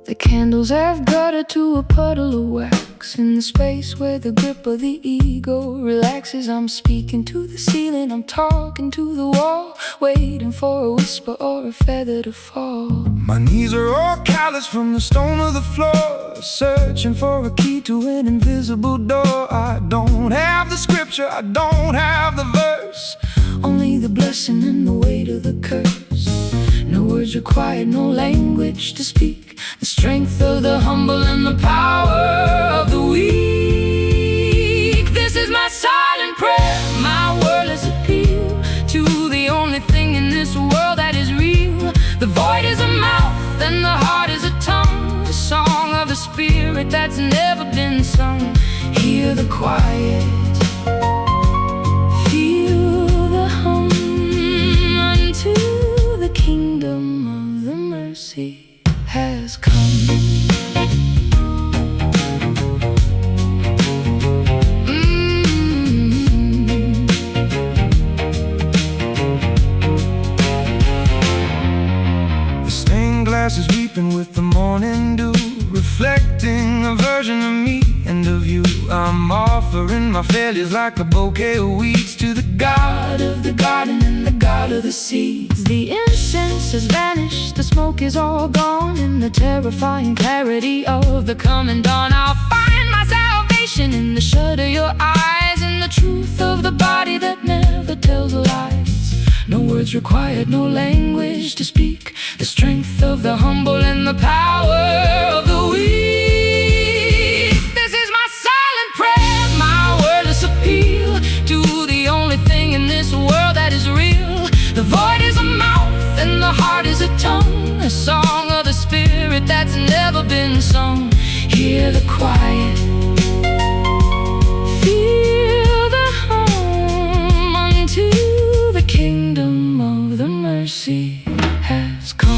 The candles have guttered to a puddle of wax. In the space where the grip of the ego relaxes, I'm speaking to the ceiling, I'm talking to the wall, waiting for a whisper or a feather to fall. My knees are all callous from the stone of the floor, searching for a key to an invisible door. I don't have the scripture, I don't have the verse, only the blessing and the weight of the curse. No words required, no language to speak. The strength of the humble and the power of the weak. This is my silent prayer, my wordless appeal to the only thing in this world that is real. The void is a mouth and the heart is a tongue, the song of the spirit that's never been sung. Hear the quiet, feel the hum unto the kingdom of the mercy has come. The stained glass is weeping with the morning dew, reflecting a version of me and of you. I'm offering my failures like a bouquet of weeds to the God of the garden and the God of the seeds. The incense has vanished, the smoke is all gone. In the terrifying clarity of the coming dawn, I'll find my salvation in the shut of your eyes, in the truth of the body that never tells lies. No words required, no language to speak. The strength of the humble and the power of the weak. This is my silent prayer, my wordless appeal to the only thing in this world that is real. The void is a mouth and the heart is a tongue, a song of the spirit that's never been sung. Hear the quiet, feel the hum unto the kingdom of the mercy has come.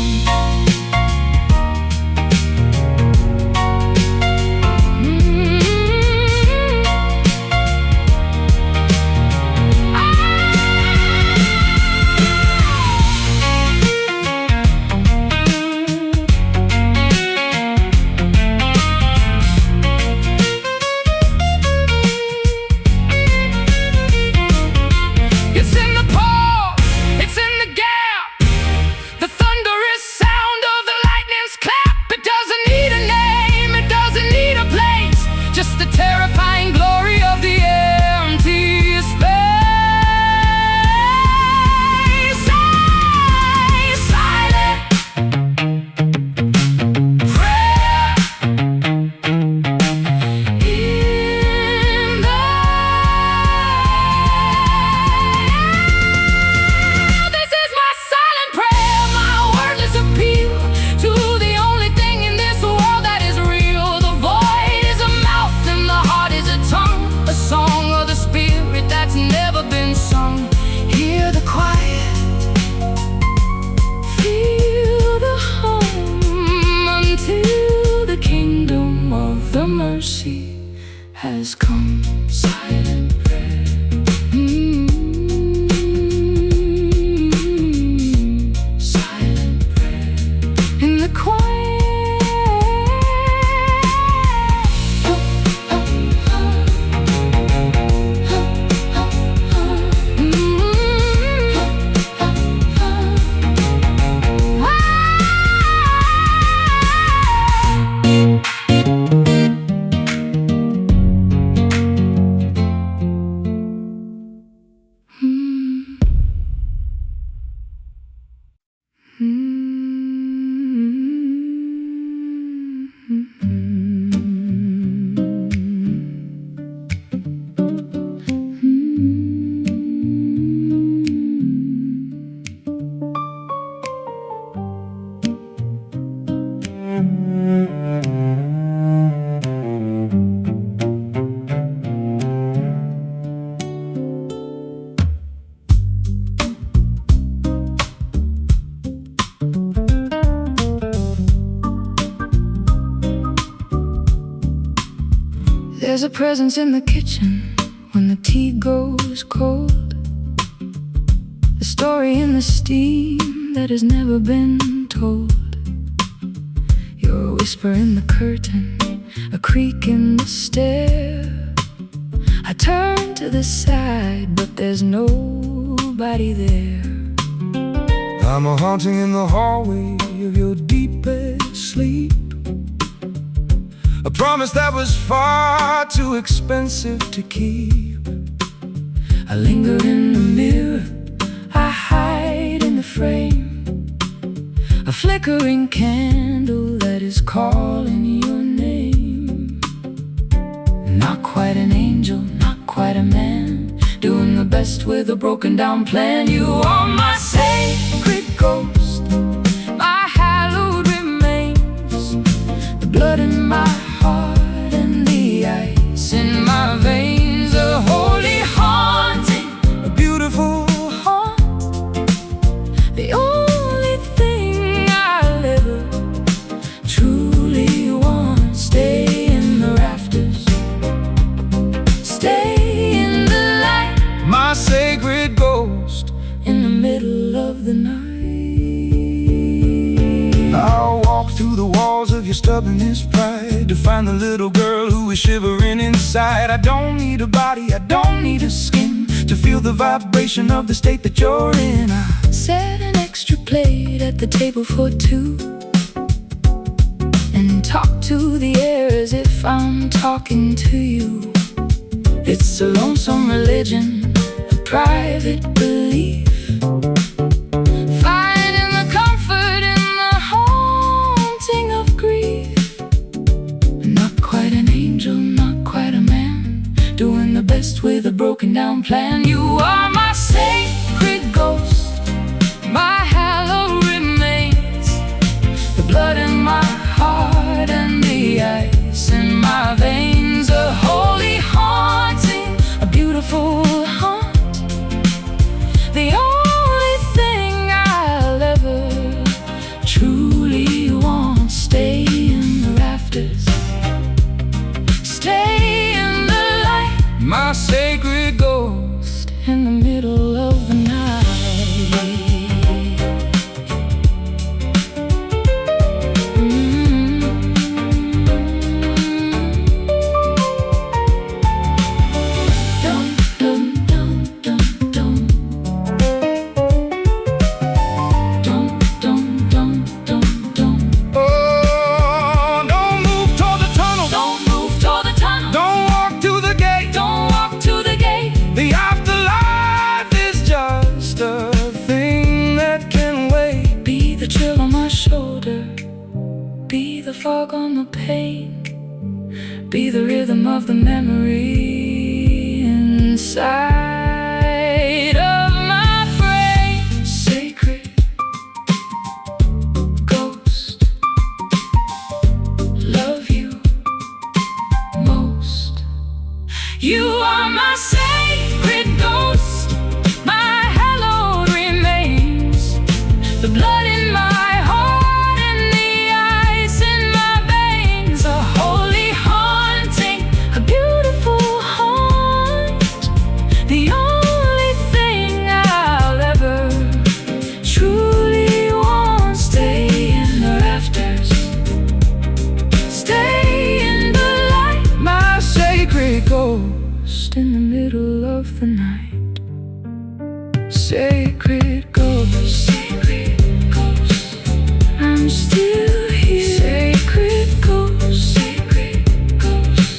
Has come. Silent prayer. Silent prayer. In the quiet. There's a presence in the kitchen when the tea goes cold, a story in the steam that has never been told. You're a whisper in the curtain, a creak in the stair. I turn to the side, but there's nobody there. I'm a haunting in the hallway of your deepest sleep, a promise that was far too expensive to keep. I linger in the mirror, I hide in the frame, a flickering candle that is calling your name. Not quite an angel, not quite a man, doing the best with a broken down plan. You are my sacred ghost, my hallowed remains, the blood in my heart and the ice in my veins. A holy haunting, A beautiful haunt, the only thing I'll ever truly want. Stay in the rafters, stay in the light, my sacred ghost. in the middle of the night. I'll walk through the walls of your stubbornness pride to find the little girl who is shivering inside. I don't need a body, I don't need a skin to feel the vibration of the state that you're in. I Set an extra plate at the table for two, and talk to the air as if I'm talking to you. It's a lonesome religion, a private belief, finding the comfort in the haunting of grief. Not quite an angel, not quite a man, doing the best with a broken down plan. You are my sacred ghost, my hallowed remains, the blood in my heart and the ice in my veins. A holy haunting, a beautiful haunt, the only thing I'll ever truly want. Stay in the rafters, stay in the light, my sacred ghost. in the middle of the night. Dum, dum, dum, dum, dum. Dum, dum, dum, dum, dum. Oh, don't move toward the tunnel, Don't move toward the tunnel, don't walk to the gate. don't walk to the gate. The afterlife is just a thing that can wait. Be the chill on my shoulder, be the fog on the pain, be the rhythm of the memory inside of my brain. Sacred ghost, love you most. You are my sacred ghost, my hallowed remains, the blood in my heart and the ice in my veins. A holy haunting, a beautiful haunt, the only thing I'll ever truly want. Stay in the rafters, stay in the light, My sacred ghost. in the middle of the night. Sacred ghost, sacred ghost, I'm still here. Sacred ghost, sacred ghost.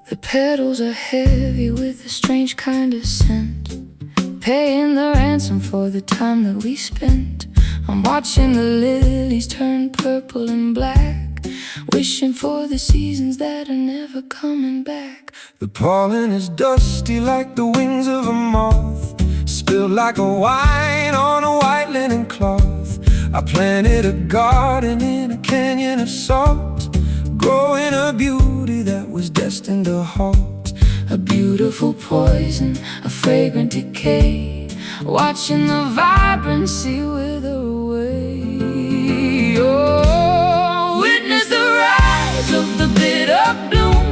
The petals are heavy with a strange kind of scent, paying the ransom for the time that we spent. I'm watching the lilies turn purple and black, wishing for the seasons that are never coming back. The pollen is dusty like the wings of a moth, spilled like a wine on a white linen cloth. I planted a garden in a canyon of salt, growing a beauty that was destined to halt. A beautiful poison, a fragrant decay, watching the vibrancy wither away. Oh, witness the rise of the bitter bloom,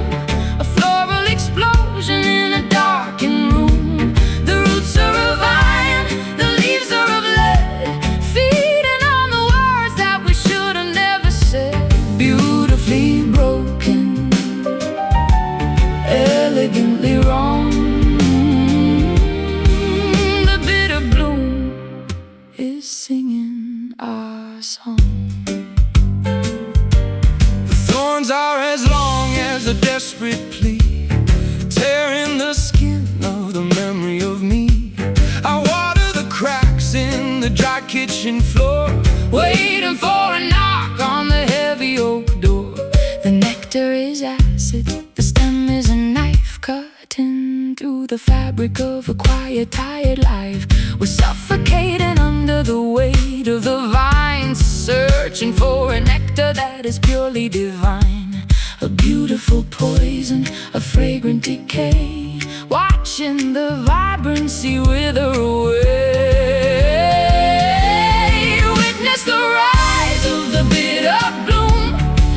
a floral explosion in a darkened room. The roots are of iron, the leaves are of lead, feeding on the words that we should have never said. Beautifully broken, elegantly wrong. The bitter bloom is singing our song. The thorns are as long as a desperate plea, tearing the skin of the memory of me. I water the cracks in the dry kitchen floor, Waiting for a knock on the heavy oak door. The nectar is acid, the stem is a knife, cutting through the fabric of a quiet, tired life. We're suffocating under the weight of the vines, searching for a nectar that is purely divine. A beautiful poison, a fragrant decay, watching the vibrancy wither away. Witness the rise of the bitter bloom,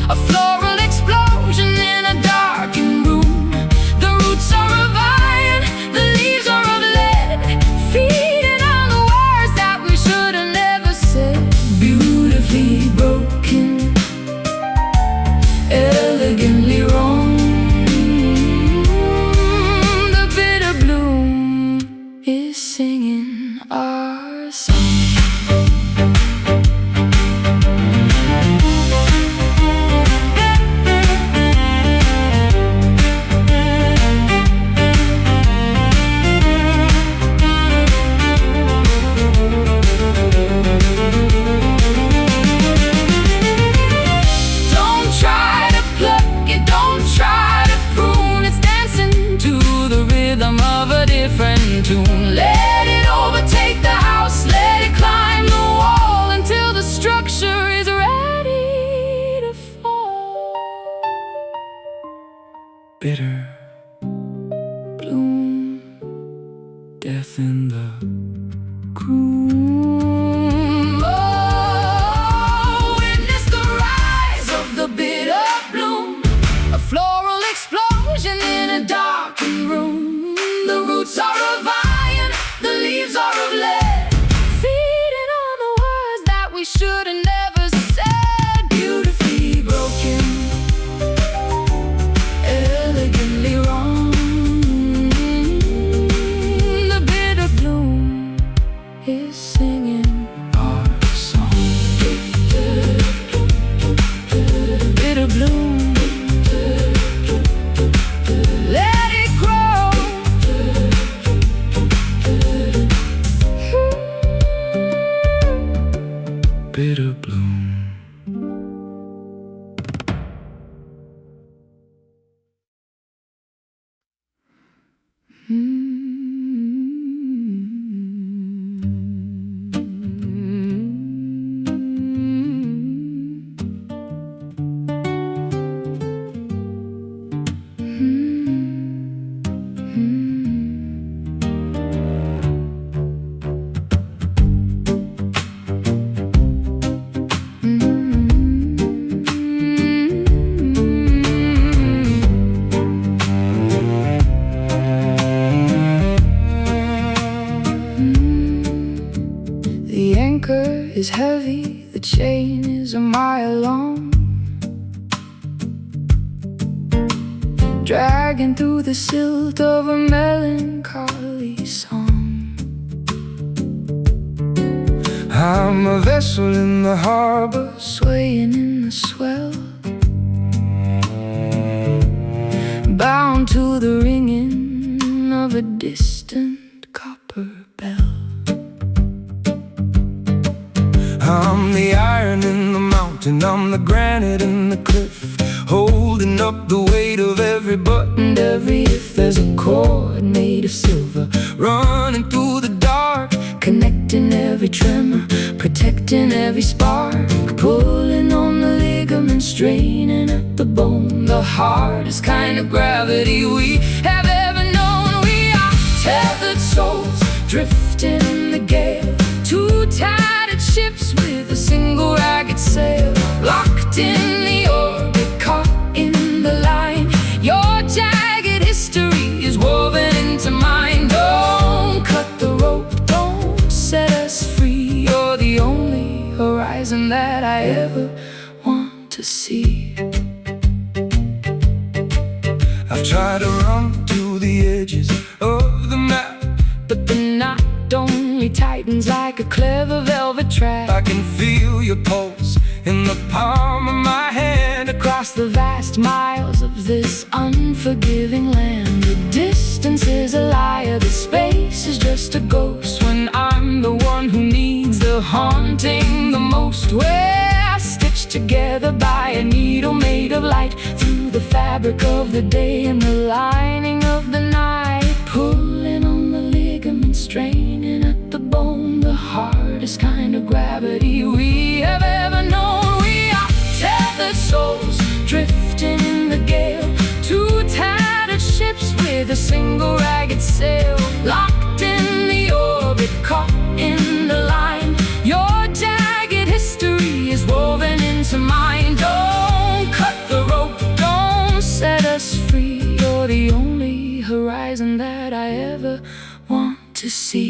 a floral explosion in a darkened room. The roots are of iron, the leaves are of lead, feeding on the words that we should have never said. Beautifully broken, elegantly wrong. The bitter bloom is singing our song. Don't try to pluck it, don't try to prune. It's dancing to the rhythm of a different tune. Let it overtake the house, let it climb the wall until the structure is ready to fall. bitter Bloom, death in the groom. Oh, witness the rise of the bitter bloom, a floral explosion in a darkened room. The roots are of iron, the leaves are of lead, feeding on the words that we should have never said. Beautifully broken, elegantly wrong. The bitter bloom is singing our song. Bitter bloom, let it grow. bitter bloom. The anchor is heavy, the chain is a mile long, dragging through the silt of a melancholy song. I'm a vessel in the harbor, Swaying in the swell, bound to the ringing of a distant copper bell. I'm the iron in the mountain, I'm the granite in the There's a cord made of silver running through the dark, connecting every tremor, protecting every spark, pulling on the ligament, straining at the bone. The hardest kind of gravity we have ever known. We are tethered souls, drifting in the gale, two tattered ships with a single ragged sail, locked in the orbit, caught in the line. Your jagged history is woven into mine. Don't cut the rope, don't set us free. You're the only horizon that I ever want to see. I've tried to run to the edges of the map, but the knot only tightens like a clever velvet trap. I can feel your pulse in the palm of my hand, across the vast miles of this unforgiving land. The distance is a liar, the space is just a ghost, when I'm the one who needs the haunting the most. We're stitched together by a needle made of light, through the fabric of the day and the lining of the night, pulling on the ligament, straining at the bone. The hardest kind of gravity we have ever known. We are tethered souls, drifting in the gale, two tattered ships with a single ragged sail, locked in the orbit, caught in the line. Your jagged history is woven into mine. Don't cut the rope, don't set us free. You're the only horizon that I ever want to see.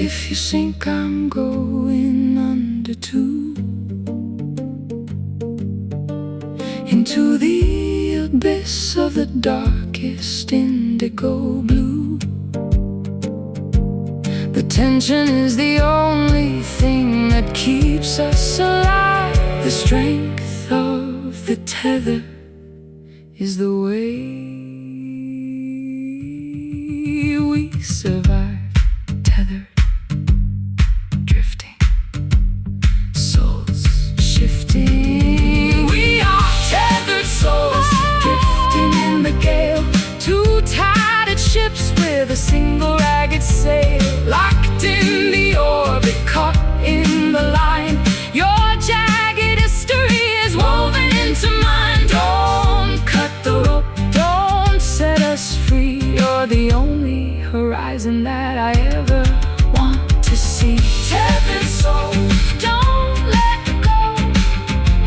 If you sink, I'm going under too, into the abyss of the darkest indigo blue. The tension is the only thing that keeps us alive. The strength of the tether is the way we survive. Tethered, drifting, souls shifting. We are tethered souls, drifting in the gale, two tattered ships with a single ragged sail, locked in the orbit, caught in the line. Your jagged history is woven into mine. Don't cut the rope, don't set us free. You're the only horizon that I ever want to see. Tethered souls, don't let go.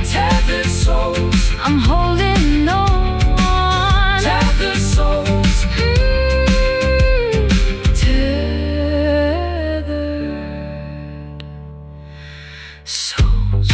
Tethered souls, I'm holding on. Tethered souls, tethered souls.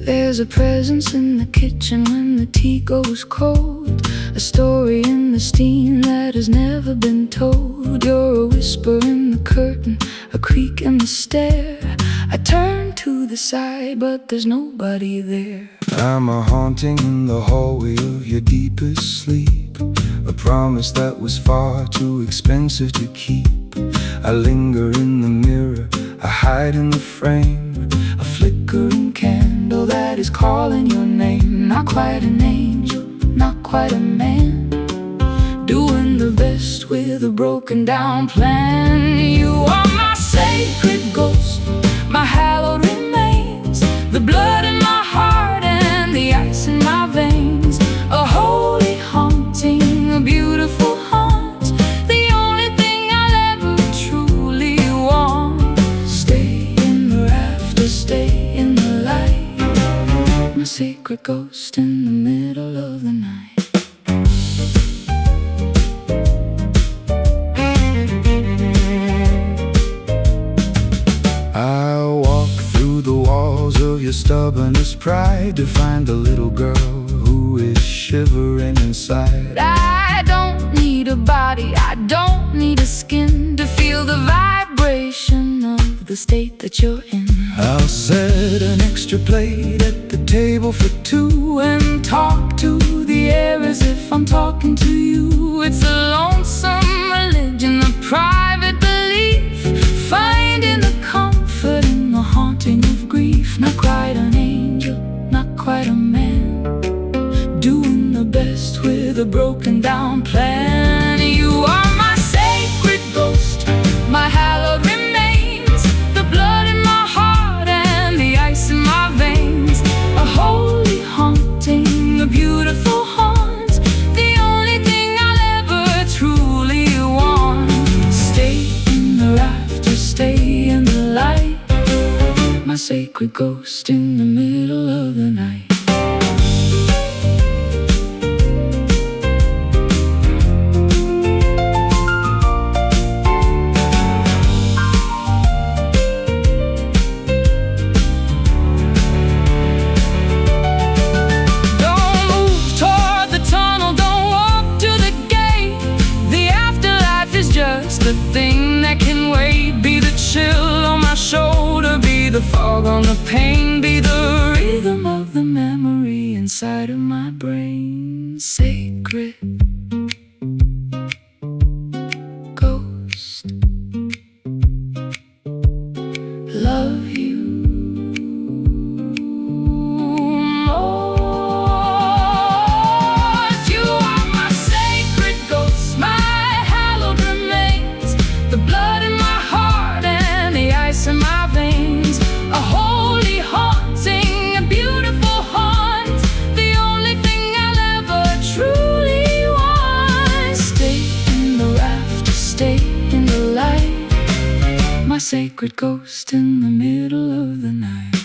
There's a presence in the kitchen when the tea goes cold, a story in the steam that has never been told. You're a whisper in the curtain, a creak in the stair. I turn to the side, but there's nobody there. I'm a haunting in the hallway of your deepest sleep, a promise that was far too expensive to keep. I linger in the mirror, I hide in the frame, a flickering candle that is calling your name. Not quite an angel, not quite a man, doing the best with a broken down plan. You are my sacred ghost, my hallowed remains, secret ghost in the middle of the night. I walk through the walls of your stubbornest pride to find a little girl who is shivering inside. I don't need a body, I don't need a skin to feel the vibration of the state that you're in. I'll set an extra plate at the table for two and talk to the air as if I'm talking to you. It's a lonesome religion, a private belief, finding the comfort in the haunting of grief. Not quite an angel, not quite a man, doing the best with a broken down plan. You are my sacred ghost, my hallowed remains, the blood in my heart and the ice in my veins. A holy haunting, a beautiful haunt, the only thing I'll ever truly want. Stay in the rafters, stay in the light, my sacred ghost in the middle of the night. The thing that can wait, be the chill on my shoulder, be the fog on the pain, be the rhythm of the memory inside of my brain. Sacred ghost, love you more. You are my sacred ghost, my hallowed remains, the blood in my heart and the ice in my veins. A holy haunting, a beautiful haunt, the only thing I'll ever truly want. Stay in the rafters, stay in the light, my sacred ghost in the middle of the night.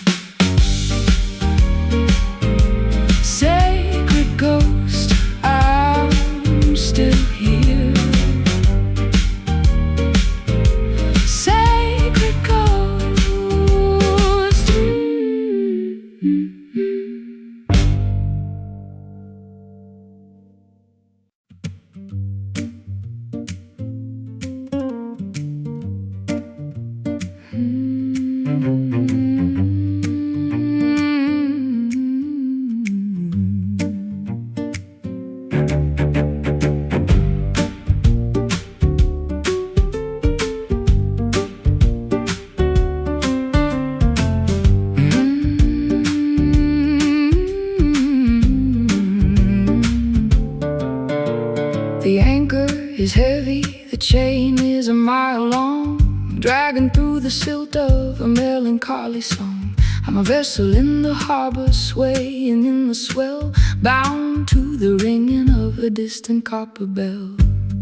Sacred ghost, I'm still here. Sacred ghost, The anchor is heavy, the chain is a mile long, dragging through the silt of a melancholy song. I'm a vessel in the harbor, swaying in the swell, bound to the ringing of a distant copper bell.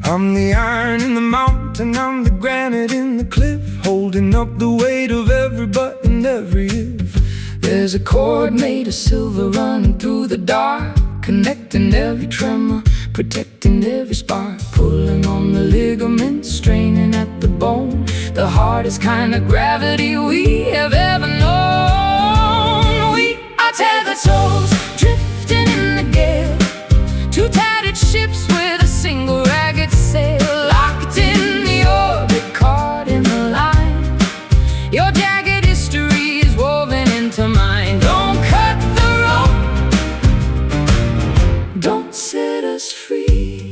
I'm the iron in the mountain, I'm the granite in the cliff, holding up the weight of every button, every if. There's a cord made of silver running through the dark, connecting every tremor, protecting every spark, pulling on the ligaments, straining at the bone. The hardest kind of gravity we have ever known. We are tethered souls, drifting in the gale, two tattered ships with a single ragged sail, locked in the orbit, caught in the line. Your jagged history is woven into mine. Don't cut the rope, don't set us free.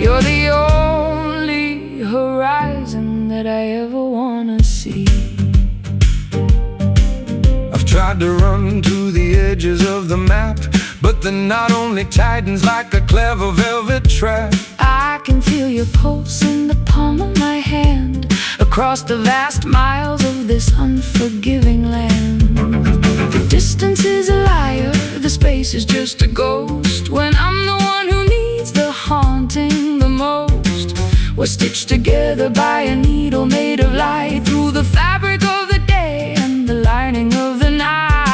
You're the only horizon that I ever wanna see. I've tried to run to the edges of the map, but the knot only tightens like a clever velvet trap. I can feel your pulse in the palm of my hand, across the vast miles of this unforgiving land. The distance is a liar, the space is just a ghost, when I'm the one who needs the haunting the most. We're stitched together by a needle made of light, through the fabric of the day and the lining of the night.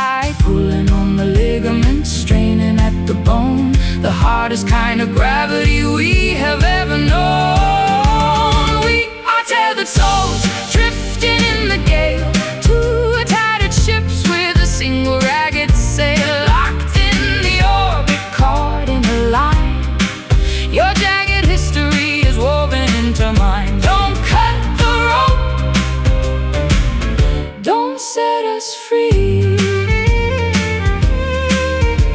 hardest kind of gravity we have ever known. We are tethered souls, drifting in the gale, two tattered ships with a single ragged sail, locked in the orbit, caught in a line. Your jagged history is woven into mine. Don't cut the rope, don't set us free.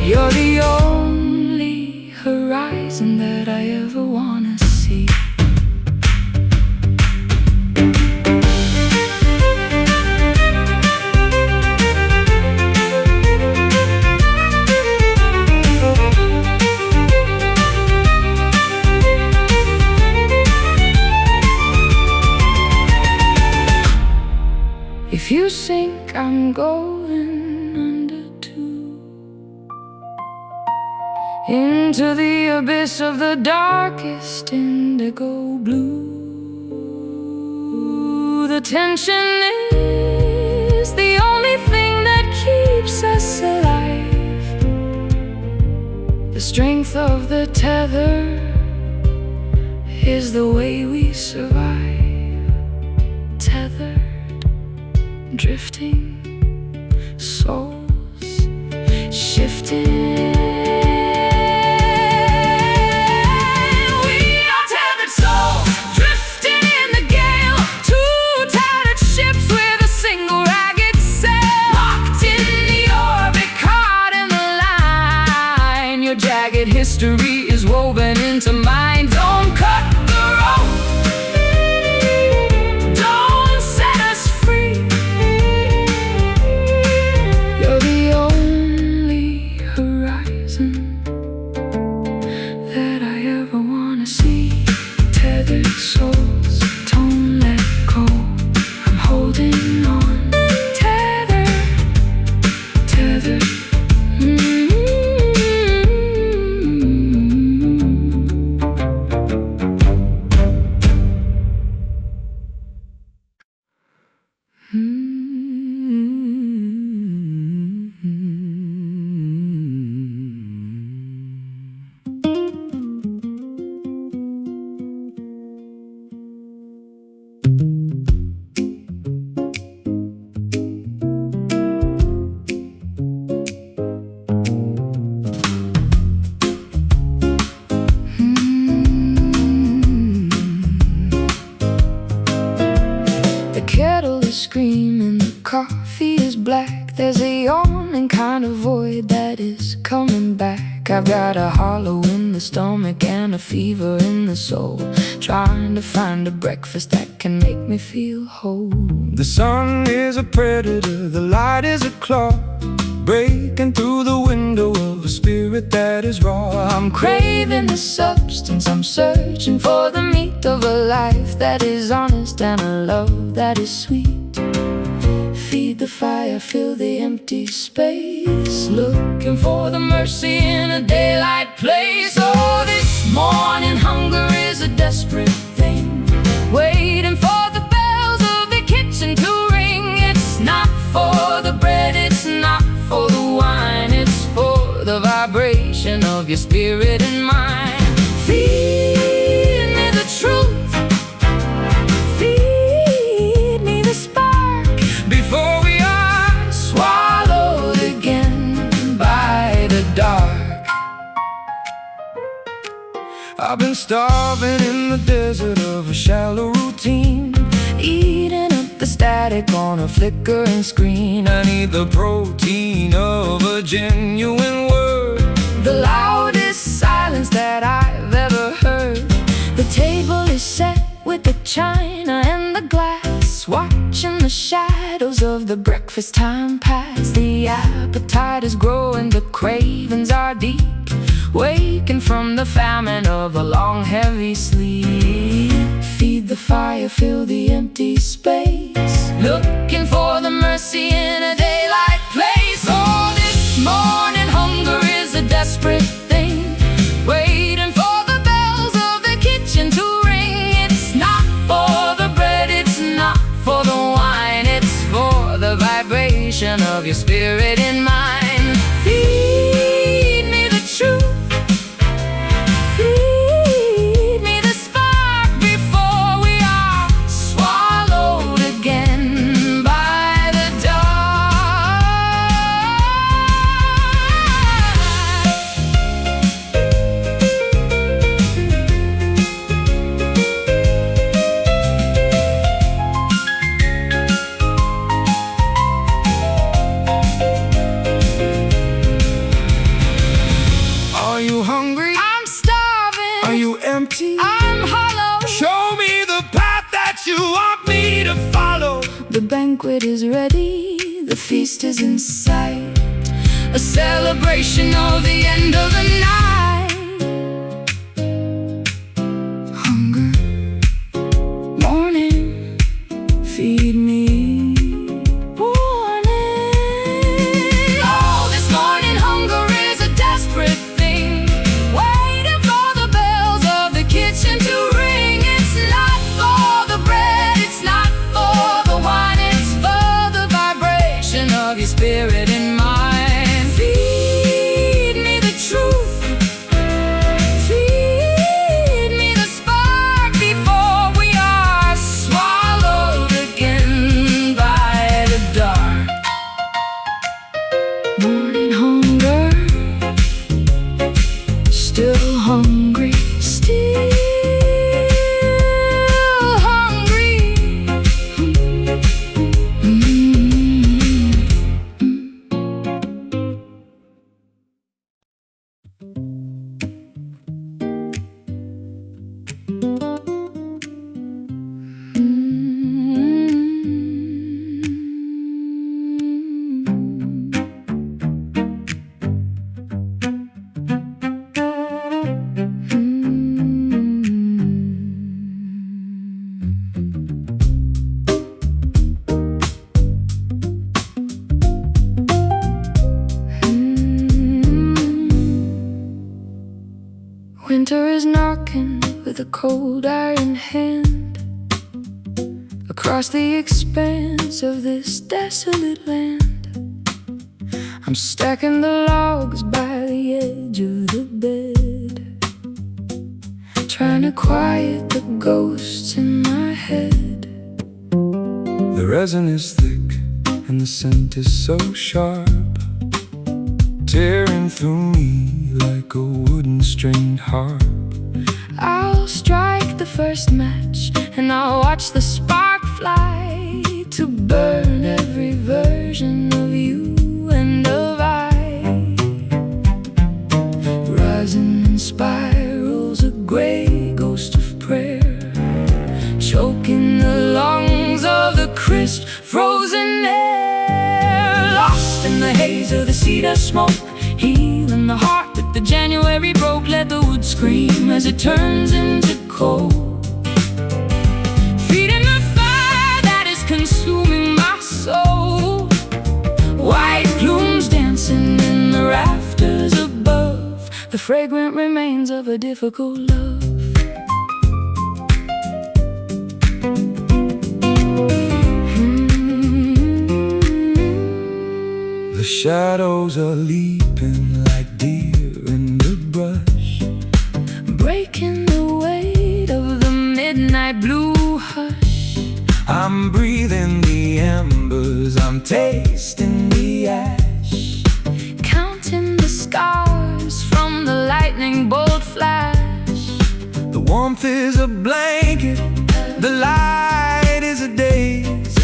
You're the only horizon that I ever wanna see. If you sink, I'm going under too, into the abyss of the darkest indigo blue. The tension is the only thing that keeps us alive. The strength of the tether is the way we survive. Tethered, drifting, souls shifting. We are tethered souls, drifting in the gale, two tattered ships with a single ragged sail, locked in the orbit, caught in the line. Your jagged history is woven into mine. Don't cut the rope, don't set us free. You're the only horizon that I ever wanna see. Tethered souls, don't let go, I'm holding on. Tethered, tethered. The kettle is screaming, the coffee is black. There's a yawning kind of void that is coming back. I've got a hollow in the stomach and a fever in the soul, trying to find a breakfast that can make me feel whole. The sun is a predator, the light is a claw, breaking through the window of a spirit that is raw. I'm craving the substance, I'm searching for the meat of a life that is honest and a love that is sweet. Feed the fire, fill the empty space, looking for the mercy in a daylight place. Oh, this morning hunger is a desperate thing, waiting for the bells of the kitchen to ring. It's not for the bread, it's not for the wine, it's for the vibration of your spirit and mine. Feed me the truth, feed me the spark, Before we are swallowed again by the dark. I've been starving in the desert of a shallow routine, Eating up the static on a flickering screen. I need the protein of a genuine word, The loudest silence that I've ever heard. The table is set with the china and the glass, watching the shadows of the breakfast time pass. The appetite is growing, the cravings are deep, waking from the famine of a long heavy sleep. Feed the fire, fill the empty space, looking for the mercy in a daylight place. Oh, this morning hunger is a desperate thing, waiting for the bells of the kitchen to ring. It's not for the bread, it's not for the wine, it's for the vibration of your spirit in mine. Feed me the truth, the feast is in sight, a celebration of the end of the night. Hunger, morning, feed me. Warning, oh, this morning hunger is a desperate thing, waiting for the bells of the kitchen to ring. It's not for the bread, it's not for the wine, it's for the vibration of your spirit and mind. Feed me the truth, feed me the spark before we are swallowed again by the dark. Morning hunger, still hungry, still hungry. Winter is knocking with a cold iron hand across the expanse of this desolate land. I'm stacking the logs by the edge of the bed, trying to quiet the ghosts in my head. The resin is thick and the scent is so sharp, tearing through me like a wooden stringed harp. I'll strike the first match and I'll watch the spark fly to burn every version of you and of I, rising in spirals, a gray ghost of prayer, choking the lungs of the crisp frozen air. Lost in the haze of the cedar smoke, healing the heart that the January broke. Let the wood scream as it turns into coal, feeding the fire that is consuming my soul. White plumes dancing in the rafters above, the fragrant remains of a difficult love. The shadows are leaping like deer in the brush, breaking the weight of the midnight blue hush. I'm breathing the embers, I'm tasting the ash, counting the scars from the lightning bolt flash. the warmth is a blanket, the light is a daze,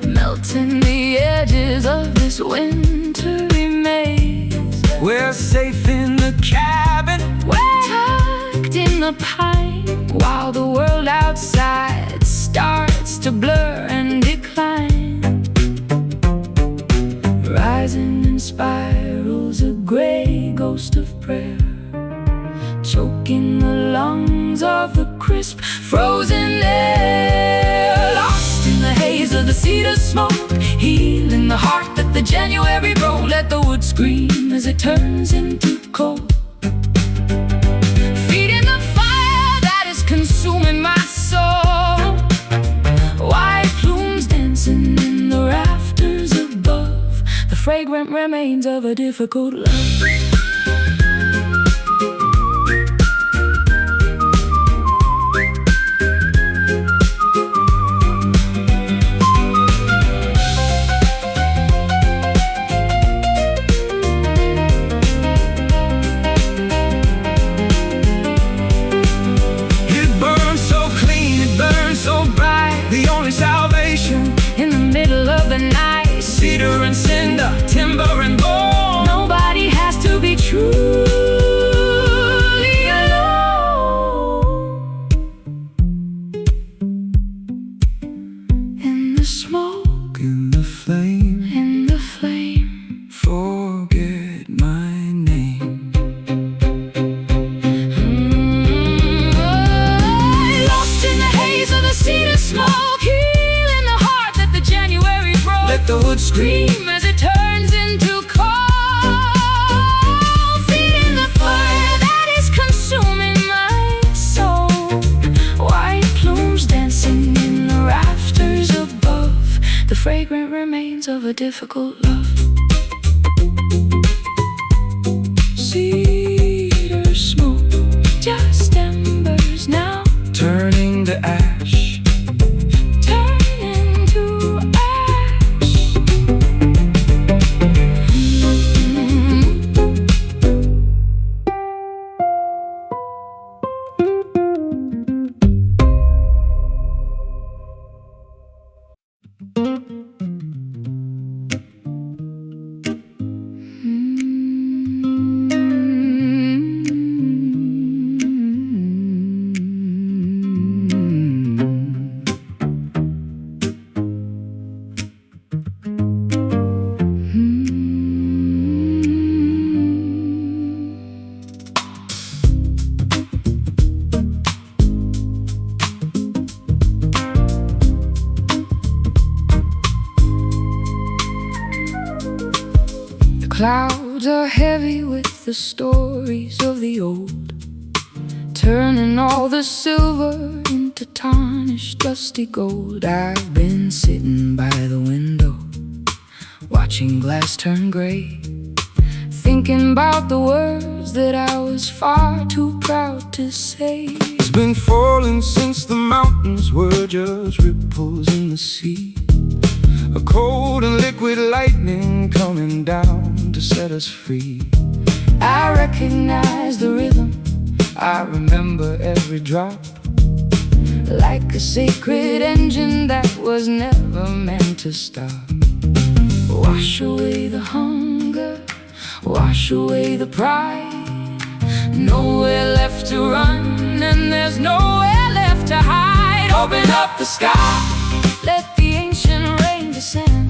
melting the edges of this wintry maze. we're safe in the cabin, We're tucked in the pine, while the world outside starts to blur and decline. Rising in spirals, a gray ghost of prayer, choking the lungs of the crisp frozen air. Lost in the haze of the cedar smoke, healing the heart that the January broke. Let the wood scream as it turns into coal, feeding the fire that is consuming my soul. White plumes dancing in the rafters above, the fragrant remains of a difficult love. Cedar and cinder, timber and bone. Nobody has to be truly alone. In the smoke, In the flame, in the a difficult love. Cedar smoke, just embers now, turning to ash. turning to ash. Clouds are heavy with the stories of the old, turning all the silver into tarnished dusty gold. I've been sitting by the window, watching glass turn gray, thinking about the words that I was far too proud to say. It's been falling since the mountains were just ripples in the sea. A cold and liquid lightning coming down to set us free. I recognize the rhythm, I remember every drop, like a sacred engine that was never meant to stop. Wash away the hunger, wash away the pride. Nowhere left to run and there's nowhere left to hide. Open up the sky, let the ancient rain descend.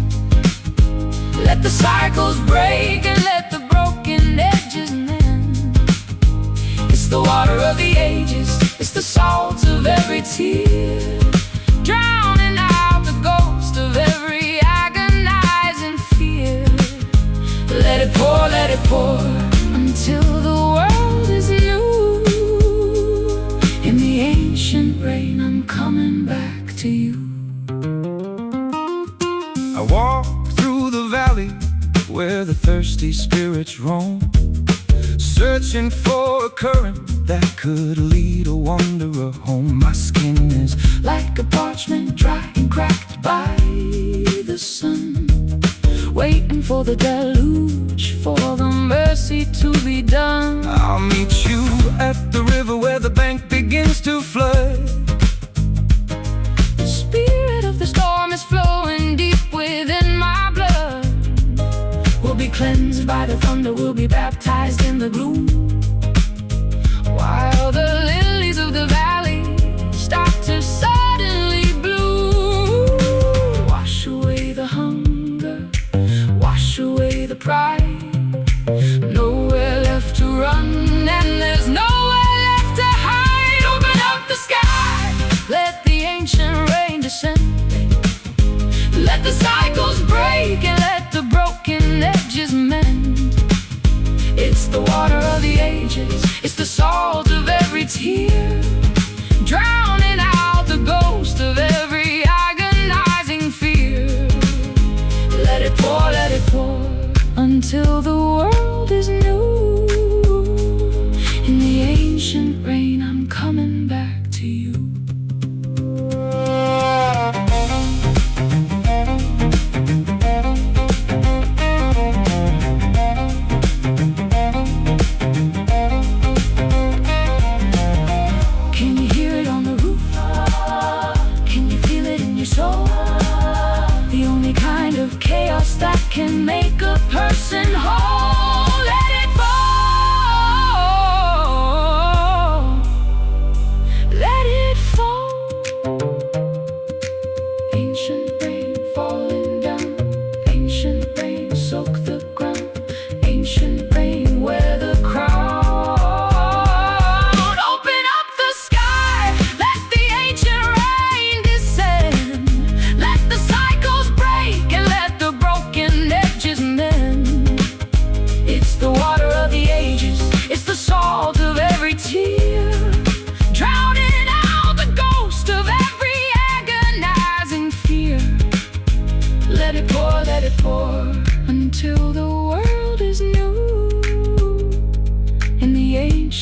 Let the cycles break and let the broken edges mend. It's the water of the ages, it's the salt of every tear, drowning out the ghost of every agonizing fear. Let it pour, until the world is new. In the ancient rain, I'm coming back to you. I walk through the valley where the thirsty spirits roam, searching for a current that could lead a wanderer home. My skin is like a parchment dry and cracked by the sun, waiting for the deluge, for the mercy to be done. I'll meet you at the river where the bank begins to flood. The spirit of the storm is flowing deep within my blood. We'll be cleansed by the thunder, we'll be baptized in the gloom, while the lilies of the valley start to suddenly bloom. Wash away the hunger, wash away the pride. Nowhere left to run and there's nowhere left to hide. Open up the sky, let the ancient rain descend. Let the cycles break and let the broken edges mend. It's the water of the ages, it's the salt of every tear, drowning out the ghost of every agonizing fear. Let it pour, until the world is new. In the ancient rain, I'm coming back to you. Can you hear it on the roof? Can you feel it in your soul? The only kind of chaos that can make a person whole. Let it fall, let it fall. Ancient rain falling down, ancient rain soak the ground, ancient rain wear the crown. Open up the sky, let the ancient rain descend. Let the cycles break and let the broken edges mend.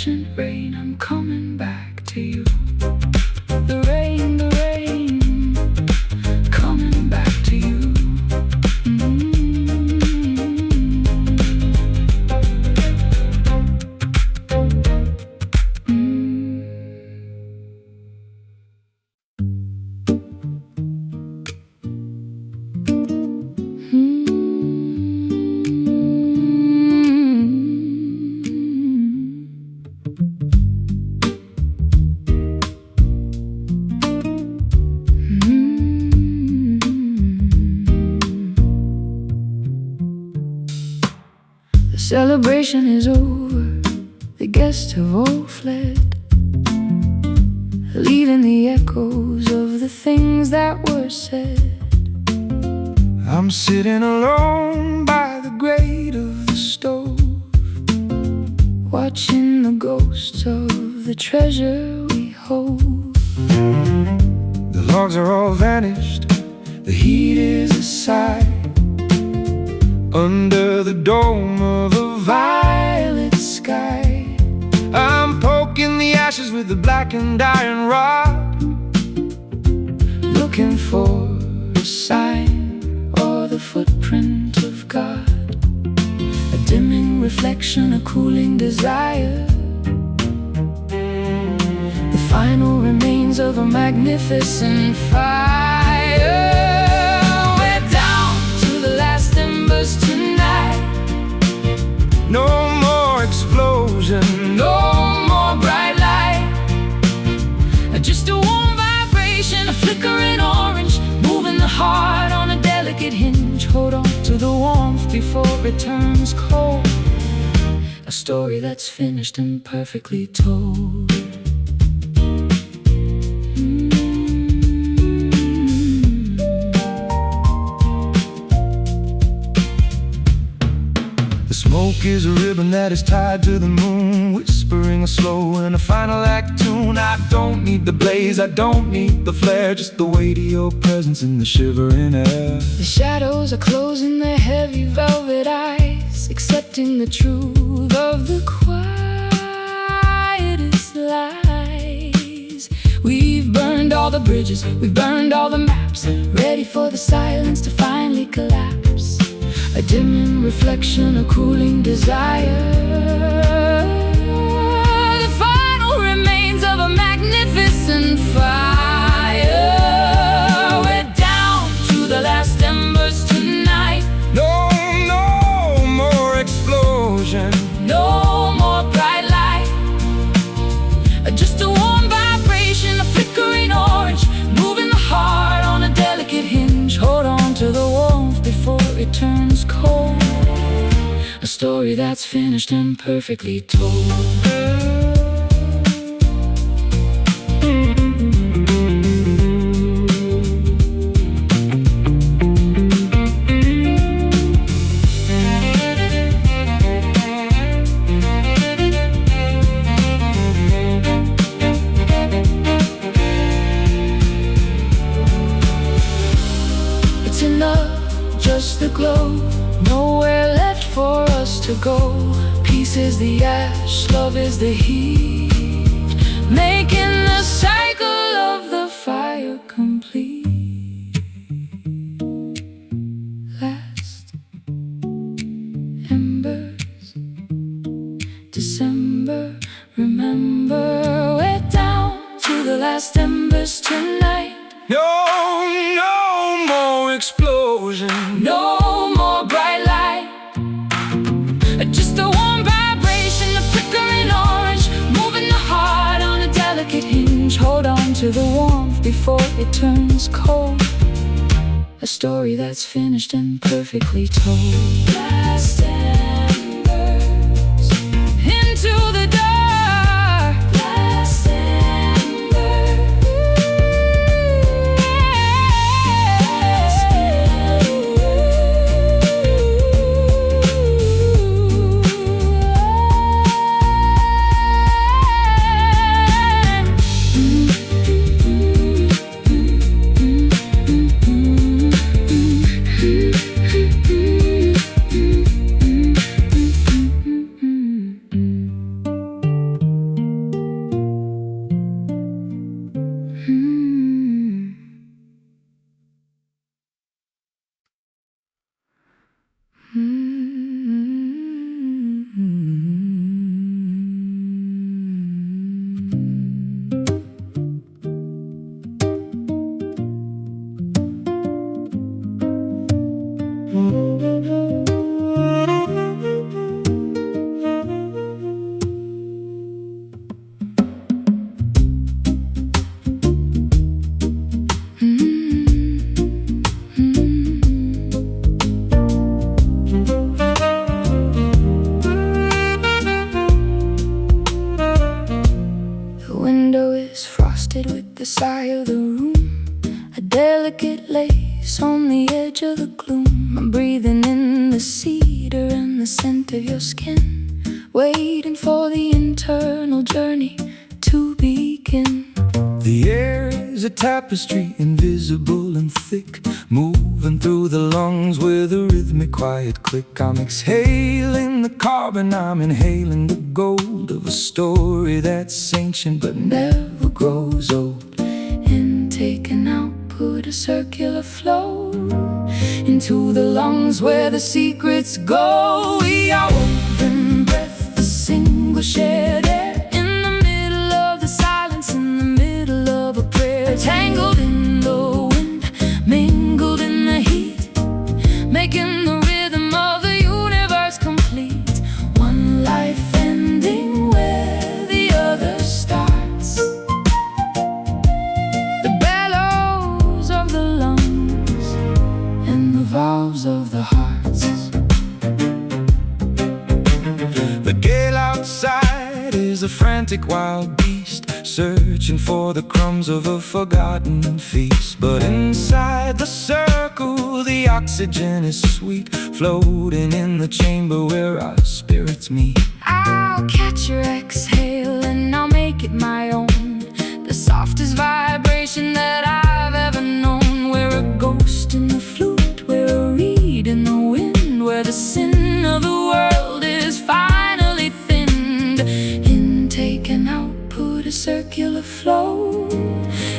patient rain, I'm coming back to you. The rain, coming back to you. The celebration is over, the guests have all fled, leaving the echoes of the things that were said. I'm sitting alone by the grate of the stove, watching the ghosts of the treasure we hold. the logs are all vanished, the heat is aside. Under the dome of a violet sky, I'm poking the ashes with the blackened iron rod, looking for a sign or the footprint of God. A dimming reflection, a cooling desire, the final remains of a magnificent fire. We're down to the last embers tonight. no more explosion, No more bright light, just a warm vibration, a flickering orange, moving the heart on a delicate hinge. Hold on to the warmth before it turns cold. A story that's finished and perfectly told. The smoke is a ribbon that is tied to the moon, whispering a slow and a final act tune. I don't need the blaze, I don't need the flare, just the weight of your presence in the shivering air. The shadows are closing their heavy velvet eyes, accepting the truth of the quietest lies. We've burned all the bridges, we've burned all the maps, ready for the silence to finally collapse. A dimming reflection, a cooling desire, the final remains of a magnificent fire. We're down to the last embers tonight. No more explosion, No more bright light, just a warm vibration, a flickering orange, moving the heart on a delicate hinge. Hold on to the warmth before it turns cold. A story that's finished and perfectly told. It's enough, just the glow, nowhere left for us to go. Peace is the ash, love is the heat, making the cycle of the fire complete. Last embers, December, remember, we're down to the last embers tonight. no more explosion, No more bright light, just a warm vibration, a flickering orange, moving the heart on a delicate hinge. Hold on to the warmth before it turns cold. A story that's finished and perfectly told. Last embers into the dark. Last sky of the room, a delicate lace on the edge of the gloom. I'm breathing in the cedar and the scent of your skin, waiting for the internal journey to begin. The air is a tapestry, invisible and thick, moving through the lungs with a rhythmic quiet click. I'm exhaling the carbon, I'm inhaling the gold of a story that's ancient but never grows old. Intake and output, a circular flow into the lungs where the secrets go. We are woven breath, the single shared air, in the middle of the silence, in the middle of a prayer. Tangled in the wind, mingled in the heat, making the rhythm of the universe complete. One life ending where the other starts. The bellows of the lungs and the valves of the hearts. The gale outside is a frantic wild beast, searching for the crumbs of a forgotten feast. But inside the circle, the oxygen is sweet, floating in the chamber where our spirits meet. I'll catch your exhale and I'll make it my own, the softest vibration that I've ever known. We're a ghost in the flute, we're a reed in the wind, where the sin of the world is finally thinned. Intake and output, a circular flow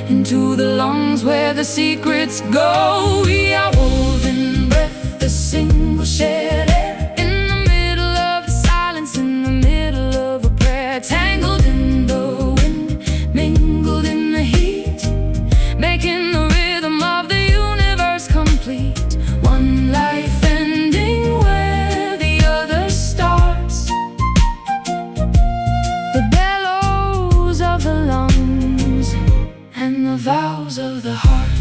into the lungs where the secrets go. We are woven breath, the single shared air, in the middle of the silence, in the middle of a prayer. Tangled in the wind, mingled in the heat, making the rhythm of the universe complete. One life ending where the other starts. The bellows of the lungs and the vows of the hearts.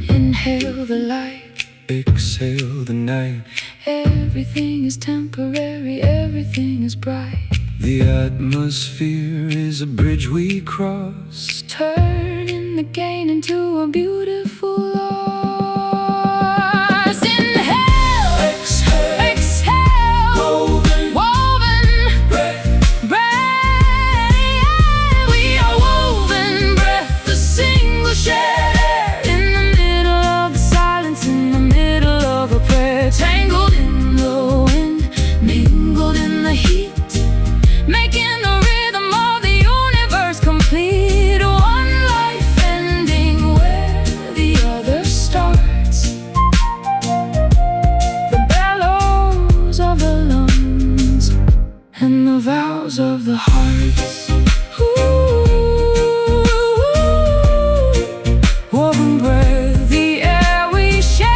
Inhale the light, Exhale the night, everything is temporary, everything is bright. the atmosphere is a bridge we cross. Turning the gain into a beautiful loss. Inhale, Exhale, exhale, woven breath. We are woven breath, the single shared air, in the middle of the silence, in the middle of a prayer. Tangled in the wind, mingled in the heat, making the rhythm of the universe complete. One life ending where the other starts. The bellows of the lungs and the vows of the hearts. Ooh, woven breath, the air we share.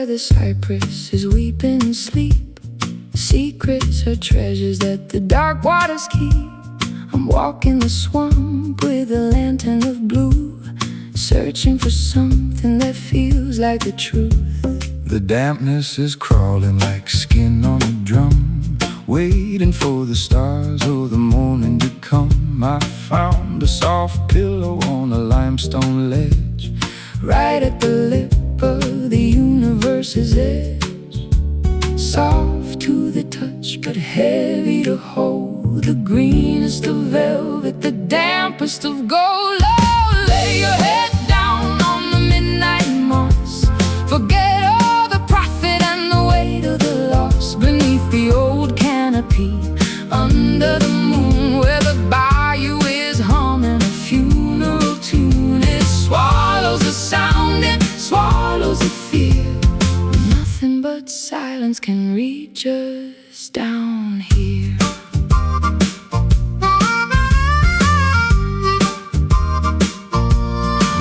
The cypress is weeping in sleep. Secrets are treasures that the dark waters keep. I'm walking the swamp with a lantern of blue, searching for something that feels like the truth. The dampness is crawling like skin on a drum, waiting for the stars or the morning to come. I found a soft pillow on a limestone ledge, right at the lip of the universe's edge. Soft to the touch, but heavy to hold. The greenest of velvet, the dampest of gold. Oh, lay your head down on the midnight moss. Forget all the profit and the weight of the loss. Beneath the old canopy, under the moon, where the bayou is humming a funeral tune. It swallows the sound, it swallows the fear. Nothing but silence can reach us down here.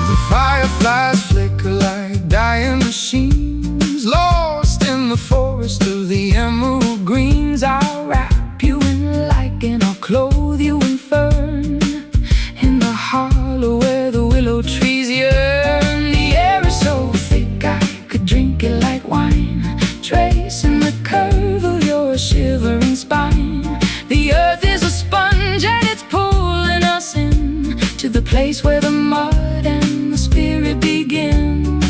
The fireflies flicker like dying machines, lost in the forest of the emerald greens. I'll wrap you in lichen, I'll clothe you in fern, In the hollow where the willow trees yearn. The air is so thick I could drink it like wine, tracing the curve of your shivering spine. The earth is a sponge and it's pulling us in to the place where the mud and the spirit begin.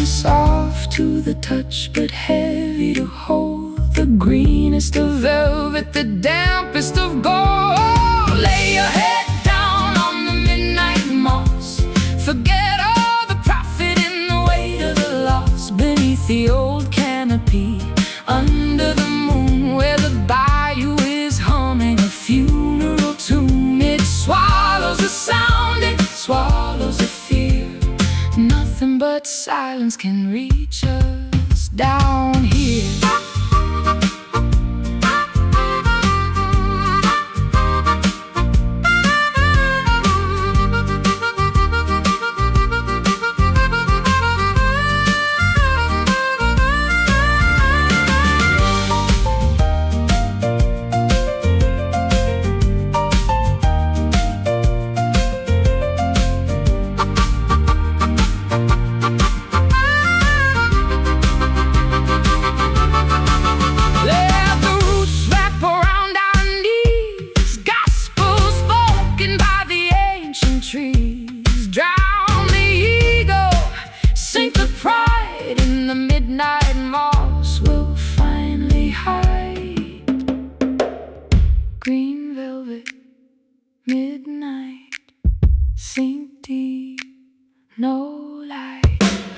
Soft to the touch, but heavy to hold. The greenest of velvet, the dampest of gold. Lay your head down on the midnight moss. Forget all the profit and the weight of the loss. Beneath the old canopy, under the moon, where the bayou is humming a funeral tune. It swallows the sound, it swallows the fear. Nothing but silence can reach us down here. Green velvet, midnight, sink deep, no light.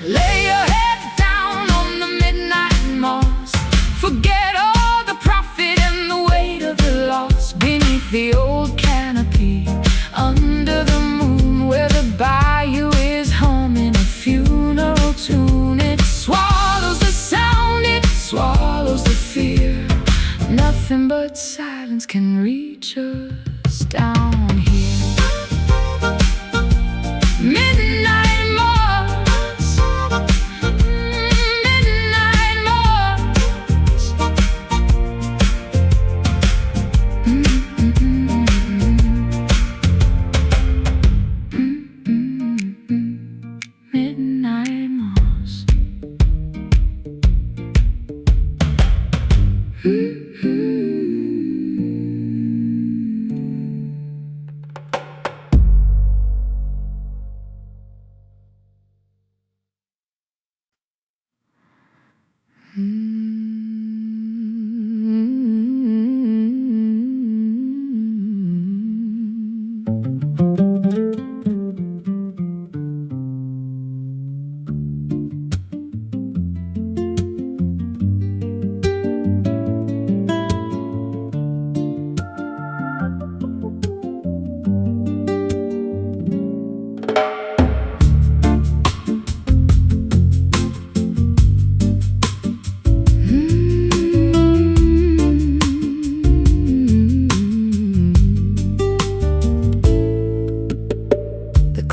Lay your head down on the midnight moss. Forget all the profit and the weight of the loss. Beneath the old canopy, under the moon, where the bayou is humming a funeral tune. It swallows the sound, it swallows the fear. Nothing but silence can reach us down here. Midnight moss, midnight moss. Midnight moss.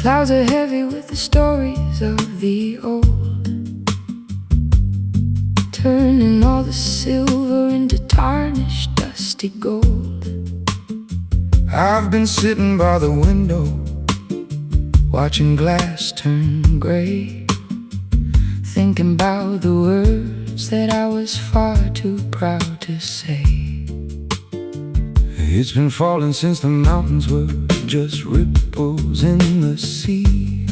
Clouds are heavy with the stories of the old, turning all the silver into tarnished, dusty gold. I've been sitting by the window, watching glass turn gray, thinking about the words that I was far too proud to say. It's been falling since the mountains were just ripples in the sea.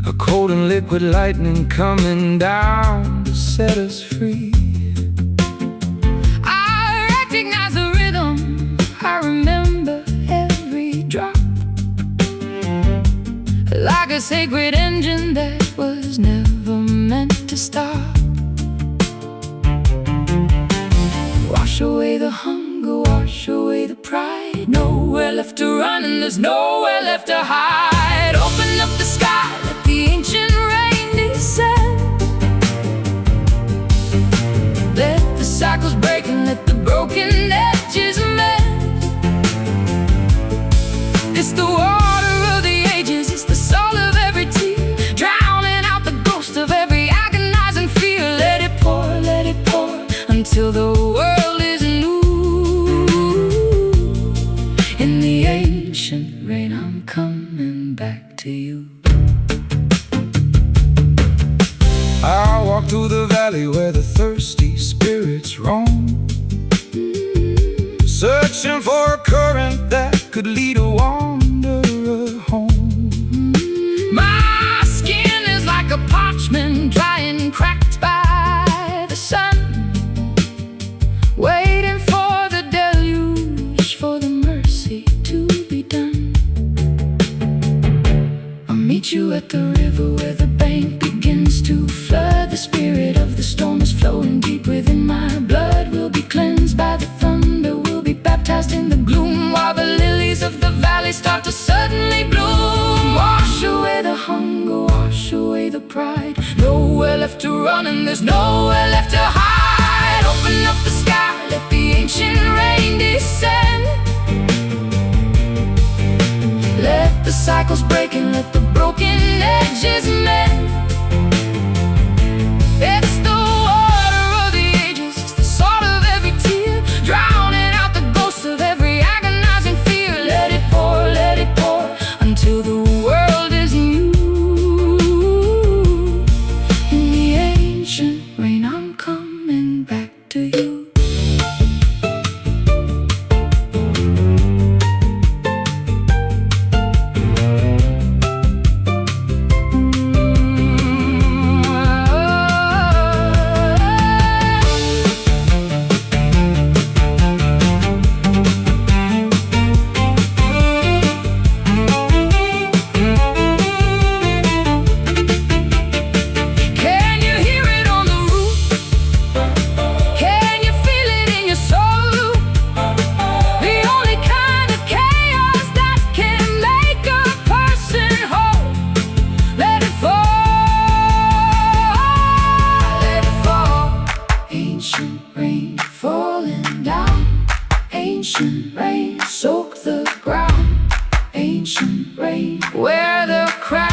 A cold and liquid lightning coming down to set us free. I recognize the rhythm, I remember every drop, like a sacred engine that was never meant to stop. Wash away the hunger, wash away the pride. Nowhere left to run and there's nowhere left to hide. Open up the sky, let the ancient rain descend. Let the cycles break and let the broken edges mend. It's the water of the ages, it's the soul of every tear, drowning out the ghost of every agonizing fear. Let it pour until the world is new. In the ancient rain, I'm coming back to you. I'll walk through the valley where the thirsty spirits roam, searching for a current that could lead a wanderer home. My skin is like a parchment, dry and cracked by the sun, waiting for the deluge, for the mercy to be done. I'll meet you at the river where the bank begins to flood. The spirit of the storm is flowing deep within my blood. We'll be cleansed by the thunder, we'll be baptized in the gloom, while the lilies of the valley start to suddenly bloom. Wash away the hunger, wash away the pride. Nowhere left to run and there's nowhere left to hide. Open up the sky, let the ancient rain descend. Let the cycles break and let the broken edges mend. It's the water of the ages, it's the salt of every tear, drowning out the ghost of every agonizing fear. Let it pour until the world is new. In the ancient rain, I'm coming back to you. Ancient rain, soak the ground. Ancient rain, wear the crown.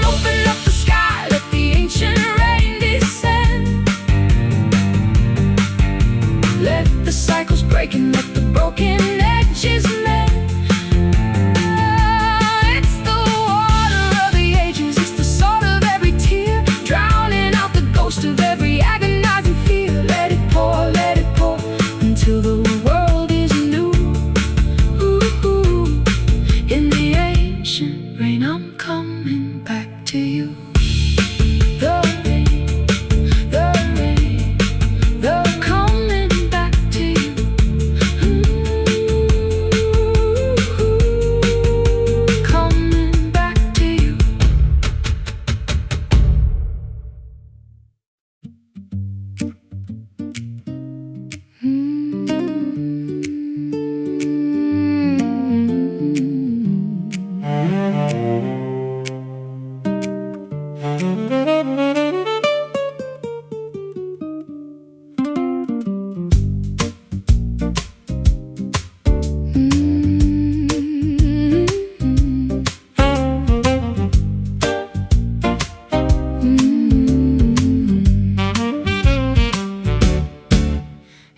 Open up the sky, let the ancient rain descend. Let the cycles break and let the broken edges mend. It's the water of the ages, it's the salt of every tear, drowning out the ghost of every agonizing fear. Let it pour until the world is new. Ooh, in the ancient rain, I'm coming back to you. The rain, the coming back to you. Coming back to you.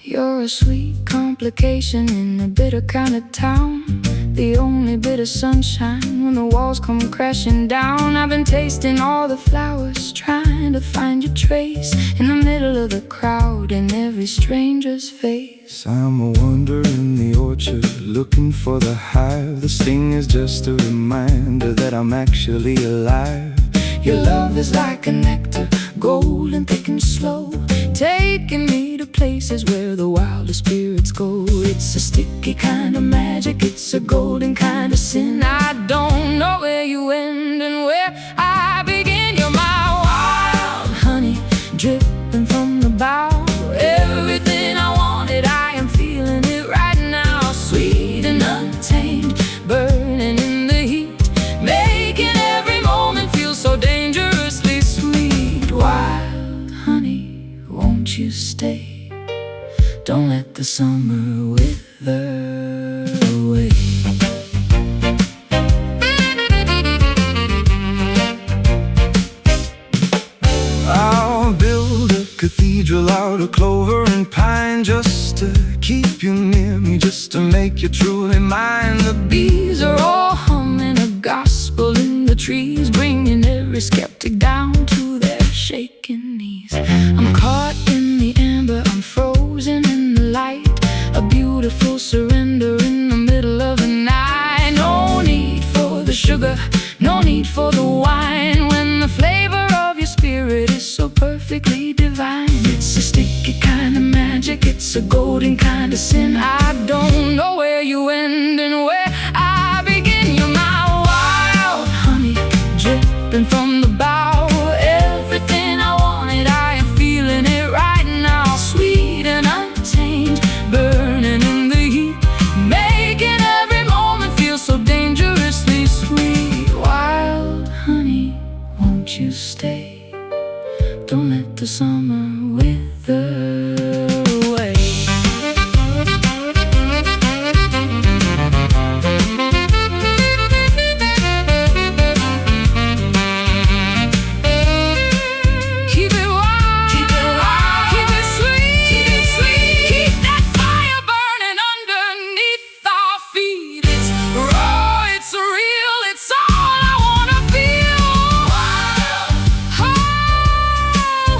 You're a sweet compliment. complication in a bitter kind of town. The only bit of sunshine when the walls come crashing down. I've been tasting all the flowers, trying to find your trace in the middle of the crowd, in every stranger's face. I'm a wanderer in the orchard, looking for the hive. The sting is just a reminder that I'm actually alive. Your love is like a nectar, golden, thick and slow, taking me to places where the wildest spirits go. It's a sticky kind of magic, it's a golden kind of sin. I don't know where you end and where I begin. You're my wild honey, dripping from the bough. Everything I wanted, I am feeling it right now. Sweet and untamed, burning in the heat, making every moment feel so dangerously sweet. Wild honey, won't you stay? Don't let the summer wither away. I'll build a cathedral out of clover and pine, just to keep you near me, just to make you truly mine. The Bees are all humming a gospel in the trees, bringing every skeptic down to their shaking knees. I'm caught in the amber, I'm frozen in the light, a beautiful surrender in the middle of the night. No need for the sugar, no need for the wine, when the flavor of your spirit is so perfectly divine. It's a sticky kind of magic, it's a golden kind of sin. I don't know where you end and where I begin. You're my wild honey, dripping from the bough. Everything I wanted, I am feeling it right now. Sweet and untamed, burning in the heat, making every moment feel so dangerously sweet. Wild honey, won't you stay? Don't let the summer wither away. Keep it wild, keep it wild, keep it sweet, keep it sweet. Keep that fire burning underneath our feet. It's raw, it's real, it's all I wanna feel. Wild, oh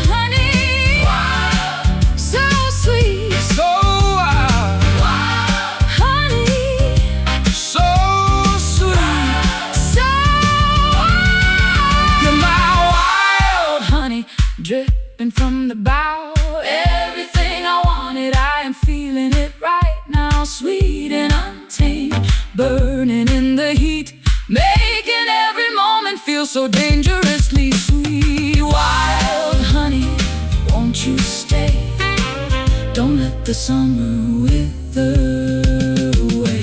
honey, wild, so sweet, so wild, wild, honey, so sweet. so wild. You're my wild honey, dripping from the bough. Everything I wanted, I am feeling it right now. Sweet and untamed, burning in the heat, making every moment feel so dangerously sweet. Wild honey, won't you stay? Don't let the summer wither away.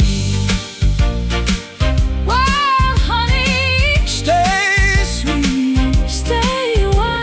Wild honey, Stay sweet. stay wild.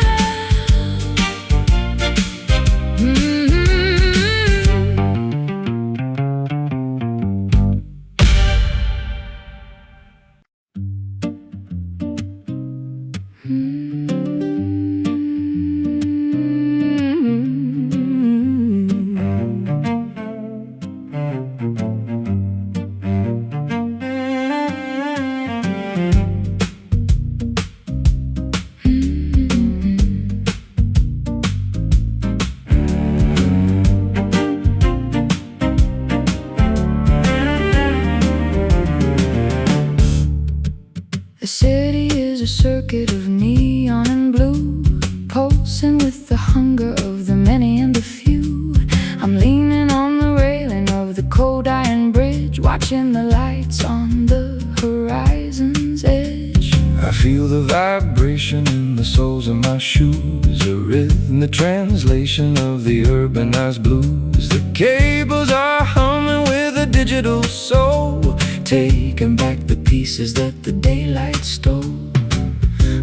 The city is a circuit of neon and blue, pulsing with the hunger of the many and the few. I'm leaning on the railing of the cold iron bridge, watching the lights on the horizon's edge. I feel the vibration in the soles of my shoes, a rhythm, the translation of the urbanized blues. The cables are humming with a digital soul, taking back the pieces that the daylight stole.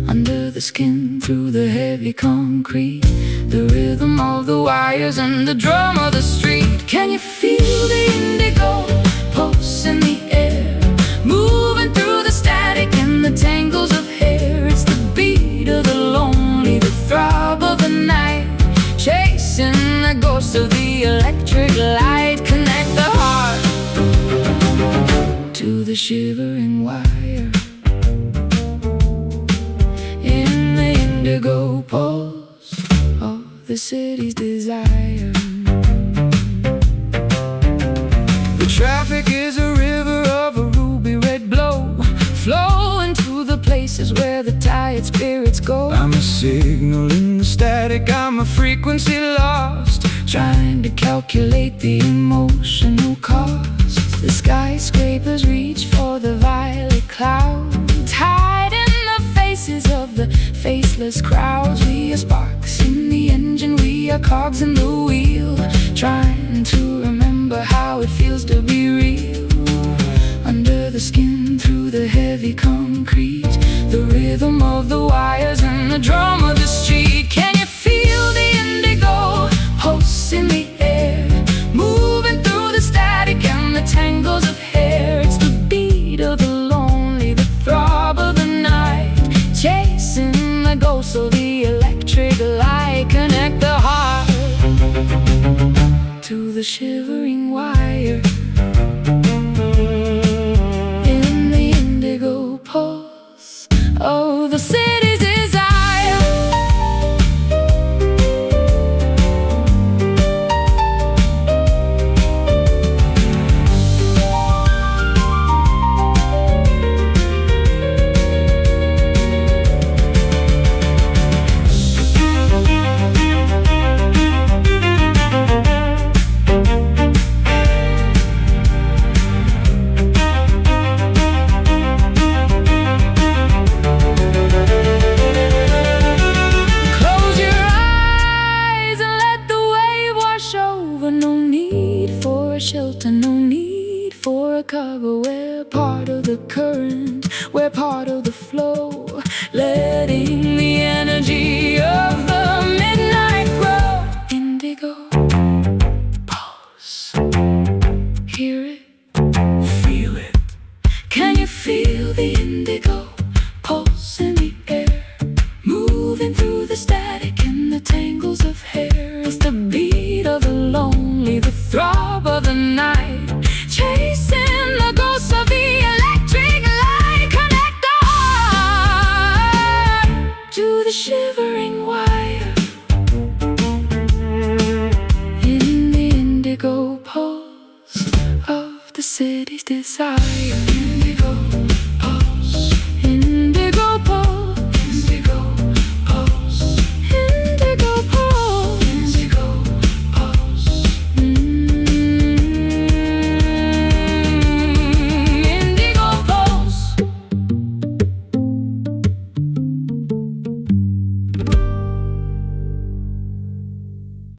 Under the skin, through the heavy concrete, the rhythm of the wires and the drum of the street. Can you feel the indigo pulse in the air, moving through the static and the tangles of hair? It's the beat of the lonely, the throb of the night, chasing the ghost of the electric light. Connect the the shivering wire, in the indigo pulse of the city's desire. The traffic is a river of a ruby red glow, Flowing to the places where the tired spirits go. I'm a signal in the static, I'm a frequency lost, Trying to calculate the emotional cost. The skyscrapers reach for the violet clouds, hide in the faces of the faceless crowds. We are sparks in the engine, we are cogs in the wheel, trying to remember how it feels to be real. Under the skin, through the heavy concrete, the rhythm of the wires and the drum of the street. Can you feel the indigo pulse in the air, moving through the static and the tangles of hair? It's the beat of the lonely, the throb of the night, chasing the ghosts of the electric light. Connect the heart to the shivering wire, in the indigo pulse of the city's desire. Shelter, no need for a cover. We're part of the current, we're part of the flow, letting the energy of the midnight grow. Indigo pulse, hear it, feel it. Can you feel the indigo pulse in the air, moving through the static and the tangles of hair? It's the beat of the lonely, the throb of the night, chasing the ghosts of the electric light. Connect the heart to the shivering wire, in the indigo pulse of the city's desire.